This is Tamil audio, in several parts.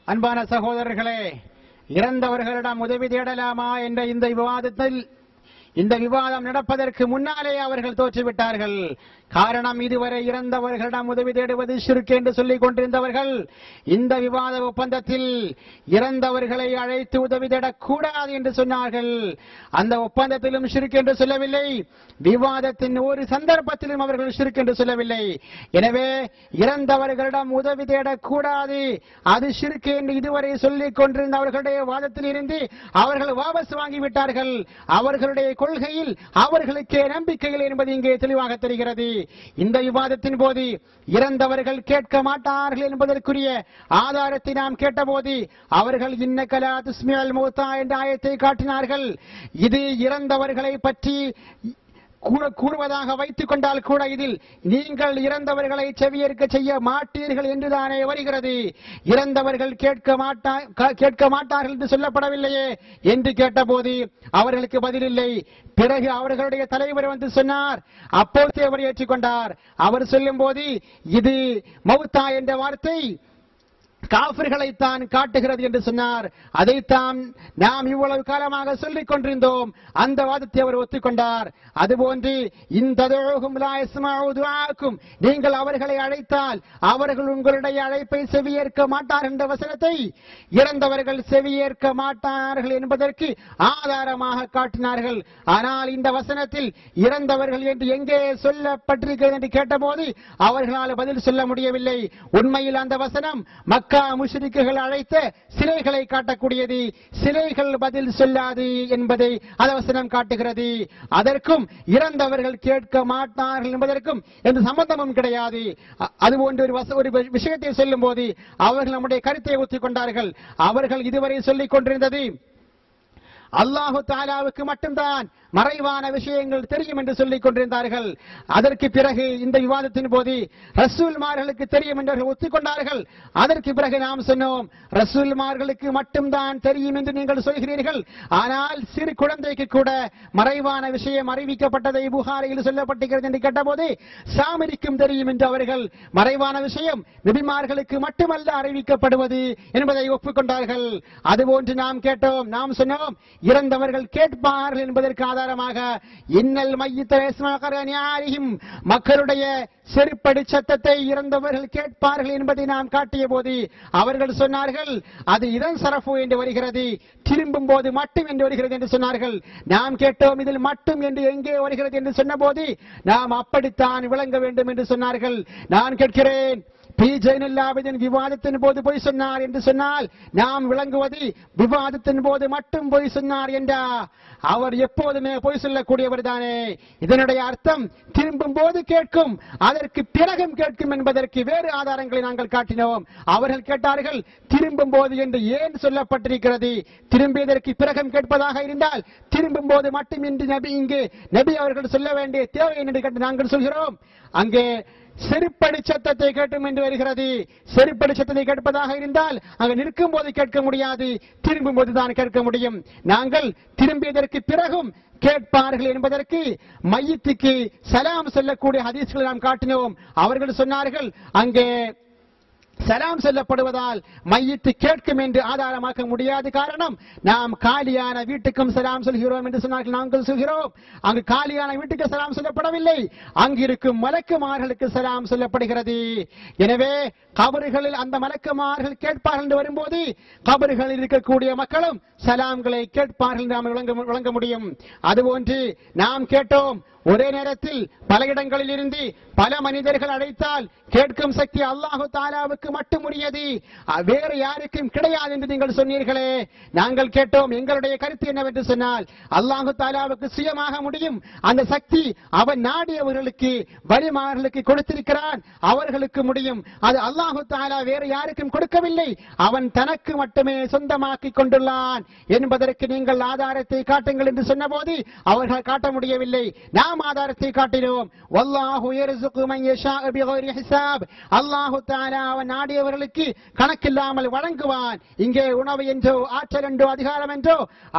அன்பான சகோதரர்களே, இறந்தவர்களிடம் உதவி தேடலாமா என்ற இந்த விவாதம் நடப்பதற்கு முன்னாலே அவர்கள் தோற்றுவிட்டார்கள். காரணம், இதுவரை இறந்தவர்களிடம் உதவி தேடுவது ஷிர்க் என்று சொல்லிக் கொண்டிருந்தவர்கள் இந்த விவாத ஒப்பந்தத்தில் இறந்தவர்களை அழைத்து உதவி தேடக்கூடாது என்று சொன்னார்கள். அந்த ஒப்பந்தத்திலும் ஷிர்க் என்று சொல்லவில்லை, விவாதத்தின் ஒரு சந்தர்ப்பத்திலும் அவர்கள் ஷிர்க் என்று சொல்லவில்லை. எனவே இறந்தவர்களிடம் உதவி தேடக்கூடாது, அது ஷிர்க் என்று இதுவரை சொல்லிக் கொண்டிருந்த அவர்களுடைய வாதத்தில் இருந்து அவர்கள் வாபஸ் வாங்கிவிட்டார்கள். அவர்களுடைய கொள்கையில் அவர்களுக்கே நம்பிக்கைகள் என்பது இங்கே தெளிவாக தெரிகிறது. இந்த விவாதத்தின் போது இறந்தவர்கள் கேட்க மாட்டார்கள் என்பதற்குரிய ஆதாரத்தை நாம் கேட்டபோது அவர்கள் இன்னக லா துஸ்மிஉல் மௌதா என்ற ஆயத்தை காட்டினார்கள். இது இறந்தவர்களை பற்றி கூறுவதாக வைத்துக் கொண்டால் கூட இதில் நீங்கள் இறந்தவர்களை செவியேற்க செய்ய மாட்டீர்கள் என்றுதானே வருகிறது. இறந்தவர்கள் கேட்க மாட்டார்கள் என்று சொல்லப்படவில்லையே என்று கேட்டபோது அவர்களுக்கு பதிலில்லை. பிறகு அவர்களுடைய தலைவர் வந்து சொன்னார், அப்போதே அவர் ஏற்றுக்கொண்டார். அவர் சொல்லும் போது இது மௌத்தா என்ற வார்த்தை காஃபிர்களைத்தான் காட்டுகிறது என்று சொன்னார். அதைத்தான் நாம் இவ்வளவு காலமாக சொல்லிக் கொண்டிருந்தோம். அந்த வாதத்தை அவர் ஒத்துக்கொண்டார். அதுபோன்று நீங்கள் அவர்களை அழைத்தால் அவர்கள் உங்களுடைய அழைப்பை செவியேற்க மாட்டார்கள் என்ற வசனத்தை இறந்தவர்கள் செவியேற்க மாட்டார்கள் என்பதற்கு ஆதாரமாக காட்டினார்கள். ஆனால் இந்த வசனத்தில் இறந்தவர்கள் என்று எங்கே சொல்லப்பட்டிருக்கிறது என்று கேட்டபோது அவர்களால் பதில் சொல்ல முடியவில்லை. உண்மையில் அந்த வசனம் மக்கா முஷ்ரிக்குகள் அழைத்த சிலைகளை காட்டக்கூடியது. சிலைகள் பதில் சொல்லாது என்பதை அந்த வசனம் காட்டுகிறது. அதற்கும் இறந்தவர்கள் கேட்க மாட்டார்கள் என்பதற்கும் எந்த சம்பந்தமும் கிடையாது. அதுபோன்ற ஒரு விஷயத்தை சொல்லும் போது அவர்கள் நம்முடைய கருத்தை ஒத்துக்கொண்டார்கள். அவர்கள் இதுவரை சொல்லிக் கொண்டிருந்தது அல்லாஹு தஆலாவுக்கு மட்டும்தான் மறைவான விஷயங்கள் தெரியும் என்று சொல்லிக் கொண்டிருந்தார்கள். அதற்கு பிறகு இந்த விவாதத்தின் போது ரசூல்மார்களுக்கு தெரியும் என்று ஒத்துக்கொண்டார்கள். அதற்கு பிறகு நாம் சொன்னோம், ரசூல்மார்களுக்கு மட்டும்தான் தெரியும் என்று நீங்கள் சொல்கிறீர்கள், ஆனால் சிறு குழந்தைக்கு கூட மறைவான விஷயம் அறிவிக்கப்பட்டதை புகாரியில் சொல்லப்பட்டிருக்கிறது என்று கேட்டபோது சாமிரிக்கும் தெரியும் என்று அவர்கள் மறைவான விஷயம் நபிமார்களுக்கு மட்டுமல்ல அறிவிக்கப்படுவது என்பதை ஒப்புக்கொண்டார்கள். அதுபோன்று நாம் கேட்டோம், நாம் சொன்னோம், இறந்தவர்கள் கேட்பார்கள் என்பதற்கு ஆதாரமாக இன்னல் மையித்த யஸ்மஉ கர்ஆனிஹிம், மக்களுடைய செருப்படி சத்தத்தை இறந்தவர்கள் கேட்பார்கள் என்பதை நாம் காட்டிய போது அவர்கள் சொன்னார்கள் அது இதன் சரஃபு என்று வருகிறது, திரும்பும் போது மட்டும் என்று வருகிறது என்று சொன்னார்கள். நாம் கேட்டோம், இதில் மட்டும் என்று எங்கே வருகிறது என்று சொன்ன போது நாம் அப்படித்தான் விளங்க வேண்டும் என்று சொன்னார்கள். நான் கேட்கிறேன், விவாதத்தின் போது பொய் சொன்னார் என்று சொன்னால் நாம் விளங்குவது விவாதத்தின் போது மட்டும் பொய் சொன்னார் என்றா? அவர் எப்போதுமே பொய் சொல்லக்கூடியவர் தானே. இதனுடைய அர்த்தம் திரும்பும் போது கேட்கும், அதற்கு பிறகும் கேட்கும் என்பதற்கு வேறு ஆதாரங்களை நாங்கள் காட்டினோம். அவர்கள் கேட்டார்கள் திரும்பும் போது என்று ஏன் சொல்லப்பட்டிருக்கிறது? திரும்பியதற்கு பிறகும் கேட்பதாக இருந்தால் திரும்பும் போது மட்டும் என்று இங்கு நபி அவர்கள் சொல்ல வேண்டிய தேவை என்று கேட்டு நாங்கள் சொல்கிறோம். அங்கே செருப்படி சத்தத்தை கேட்டும் என்று வருகிறது. செருப்படி சத்தத்தை கேட்பதாக இருந்தால் அங்கு நிற்கும் போது கேட்க முடியாது, திரும்பும் போதுதான் கேட்க முடியும். நாங்கள் திரும்பியதற்கு பிறகும் கேட்பார்கள் என்பதற்கு மையத்துக்கு சலாம் சொல்லக்கூடிய ஹதீஸ்களை நாம் காட்டினோம். அவர்கள் சொன்னார்கள் அங்கே சலாம் சொல்லப்படுவதால் மையத்து கேட்கும் என்று ஆதாரமாக்க முடியாது. காரணம், நாம் காலியான வீட்டுக்கும் சலாம் சொல்கிறோம் என்று சொன்னார்கள். நாங்கள் சொல்கிறோம் அங்கு காலியான வீட்டுக்கு சலாம் சொல்லப்படவில்லை, அங்கிருக்கும் மலக்குமார்களுக்கு சலாம் சொல்லப்படுகிறது. எனவே கபறுகளில் அந்த மலக்குமார்கள் கேட்பார்கள் என்று வரும்போது கபறுகளில் இருக்கக்கூடிய மக்களும் சலாம்களை கேட்பார்கள் என்று நாம் விளங்க முடியும். அதுபோன்று நாம் கேட்டோம், ஒரே நேரத்தில் பல இடங்களில் இருந்து பல மனிதர்கள் அழைத்தால் கேட்கும் சக்தி அல்லாஹு தஆலாவுக்கு மட்டும் உரியது, வேறு யாருக்கும் கிடையாது என்று நீங்கள் சொன்னீர்களே. நாங்கள் கேட்டோம், எங்களுடைய கருத்து என்னவென்று சொன்னால் அல்லாஹு தஆலாவுக்கு சுயமாக முடியும். அந்த சக்தி அவன் நாடியவர்களுக்கு வலிமார்களுக்கு கொடுத்திருக்கிறான், அவர்களுக்கு முடியும். அது அல்லாஹு தஆலா வேறு யாருக்கும் கொடுக்கவில்லை, அவன் தனக்கு மட்டுமே சொந்தமாக்கி கொண்டுள்ளான் என்பதற்கு நீங்கள் ஆதாரத்தை காட்டுங்கள் என்று சொன்ன போது அவர்கள் காட்ட முடியவில்லை. நாம் நாம் ஆதாரத்தை காட்டினோம். வல்லாஹு யர்ஸுகு மன் யஷாஉ பிகைரி ஹிசாப். அல்லாஹ் தஆலா அவன் நாடியவர்களுக்கு கணக்கில்லாமல் வழங்குவான். இங்கே உணவு என்றோ ஆற்றல் என்றோ அதிகாரம் என்றோ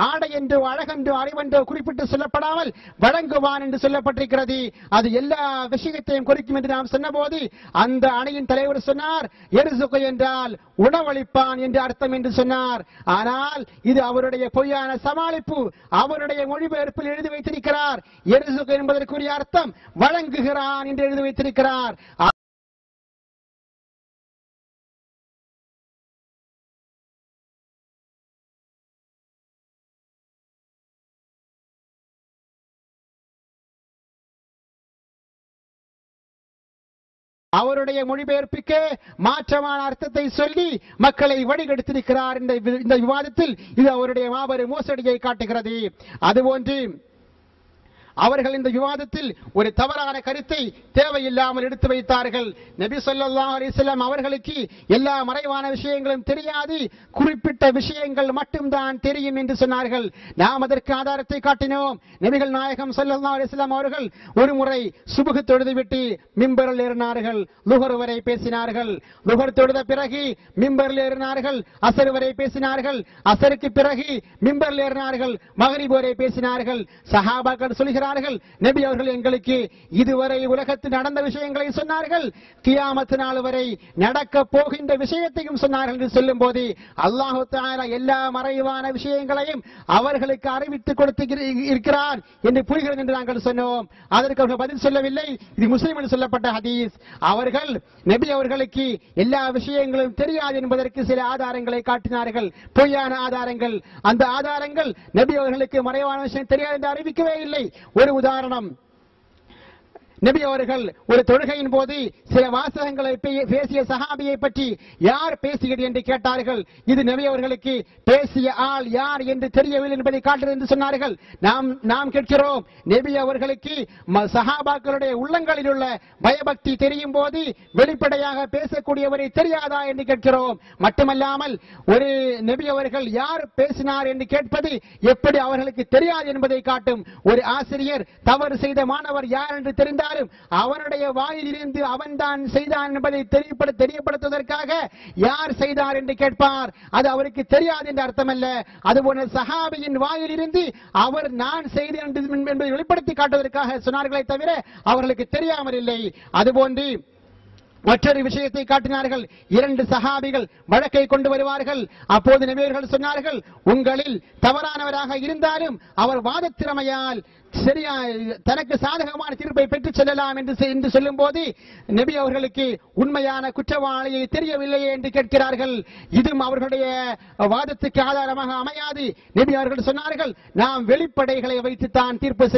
ஆடை என்றோ அழகென்றோ அறிவென்றோ குறிப்பிட்டு சொல்லப்படாமல் வழங்குவான் என்று சொல்லப்பட்டிருக்கிறது. அது எல்லா விஷயத்தையும் குறிக்கும் என்று நாம் சொன்னபோது அந்த அணையின் தலைவர் சொன்னார், யர்ஸுகு என்றால் உணவளிப்பான் என்று அர்த்தம் என்று சொன்னார். ஆனால் இது அவருடைய பொய்யான சமாளிப்பு. அவருடைய மொழிபெயர்ப்பில் எழுதி வைத்திருக்கிறார், யர்ஸுகு என்பதற்குரிய அர்த்தம் வழங்குகிறான் என்று எழுதி வைத்திருக்கிறார். அவருடைய மொழிபெயர்ப்புக்கு மாற்றமான அர்த்தத்தை சொல்லி மக்களை வழிகெடுத்திருக்கிறார். இந்த விவாதத்தில் இது அவருடைய மாபெரும் மோசடியை காட்டுகிறது. அதுபோன்று அவர்கள் இந்த விவாதத்தில் ஒரு தவறான கருத்தை தேவையில்லாமல் எடுத்து வைத்தார்கள். நபி ஸல்லல்லாஹு அலைஹி வஸல்லம் அவர்களுக்கு எல்லா மறைவான விஷயங்களும் தெரியாது, குறிப்பிட்ட விஷயங்கள் மட்டும்தான் தெரியும் என்று சொன்னார்கள். நாம் அதற்கு ஆதாரத்தை காட்டினோம். நபிகள் நாயகம் ஸல்லல்லாஹு அலைஹி வஸல்லம் அவர்கள் ஒரு முறை சுபஹ் தொழுதுவிட்டு மிம்பரில் ஏறினார்கள். லுஹர் வரை பேசினார்கள். லுஹர் தொழுத பிறகு மிம்பரில் ஏறினார்கள். அஸ்ர் வரை பேசினார்கள். அஸ்ருக்கு பிறகு மிம்பரில் ஏறினார்கள். மக்ரிப் வரை பேசினார்கள். சஹாபாக்கள் சொல்கிறார்கள், நபி அவர்கள் எங்களுக்கு இதுவரை உலகத்தில் நடந்த விஷயங்களை சொன்னார்கள், கியாமத் நாள் வரை நடக்க போகின்ற விஷயத்தையும் சொன்னார்கள் என்று சொல்லும் போது அல்லாஹ் தஆலா எல்லா மறைவான விஷயங்களையும் அவர்களுக்கு அறிவித்துக் கொடுத்து இருக்கிறான் என்று புரிகிறது என்று நாங்கள் சொன்னோம். அதற்கு அவர்கள் பதில் சொல்லவில்லை. இது முஸ்லிமில் சொல்லப்பட்ட ஹதீஸ். அவர்கள் நபி அவர்களுக்கு எல்லா விஷயங்களும் தெரியாது என்பதற்கு சில ஆதாரங்களை காட்டினார்கள், பொய்யான ஆதாரங்கள். அந்த ஆதாரங்கள் நபி அவர்களுக்கு மறைவான விஷயம் தெரியாது என்று அறிவிக்கவே இல்லை. ஒரு உதாரணம், நபி அவர்கள் ஒரு தொழுகையின் போது சில வாசகங்களை பேசிய சஹாபியை பற்றி யார் பேசுகிறது என்று கேட்டார்கள். இது நபி அவர்களுக்கு பேசிய ஆள் யார் என்று தெரியவில்லை என்பதை காட்டுகிறது என்று சொன்னார்கள். நாம் கேட்கிறோம், நபி அவர்களுக்கு சஹாபாக்களுடைய உள்ளங்களில் உள்ள பயபக்தி தெரியும் போது வெளிப்படையாக பேசக்கூடியவரை தெரியாதா என்று கேட்கிறோம். மட்டுமல்லாமல் ஒரு நபி அவர்கள் யார் பேசினார் என்று கேட்பது எப்படி அவர்களுக்கு தெரியாது என்பதை காட்டும். ஒரு ஆசிரியர் தவறு செய்த மாணவர் யார் என்று தெரிந்தால் அவனுடைய வாயிலிருந்து அவன் தான் செய்தான் என்பதை தெரியப்படுத்துவதற்காக யார் செய்தார் என்று கேட்பார். அது அவருக்கு தெரியாது என்று அர்த்தமல்ல. அதுபோல சஹாபியின் வாயிலிருந்து அவர் நான் செய்தேன் என்பதை வெளிப்படுத்தி காட்டுவதற்காக சொன்னார்களே தவிர அவர்களுக்கு தெரியாமல் இல்லை. அதுபோன்று மற்றொரு விஷயத்தை காட்டினார்கள். 2 சஹாபிகள் வழக்கை கொண்டு வருவார்கள். அப்போது நபி அவர்கள் சொன்னார்கள், உங்களில் தவறானவராக இருந்தாலும் அவர் வாதத் திறமையால் சரியா தனக்கு சாதகமான தீர்ப்பை பெற்றுச் செல்லலாம் என்று சொல்லும் போது நபி அவர்களுக்கு உண்மையான குற்றவாளியை தெரியவில்லையே என்று கேட்கிறார்கள். இதுவும் அவர்களுடைய வாதத்துக்கு ஆதாரமாக அமையாது. நபி அவர்கள் சொன்னார்கள், நாம் வெளிப்படைகளை வைத்துத்தான் தீர்ப்பு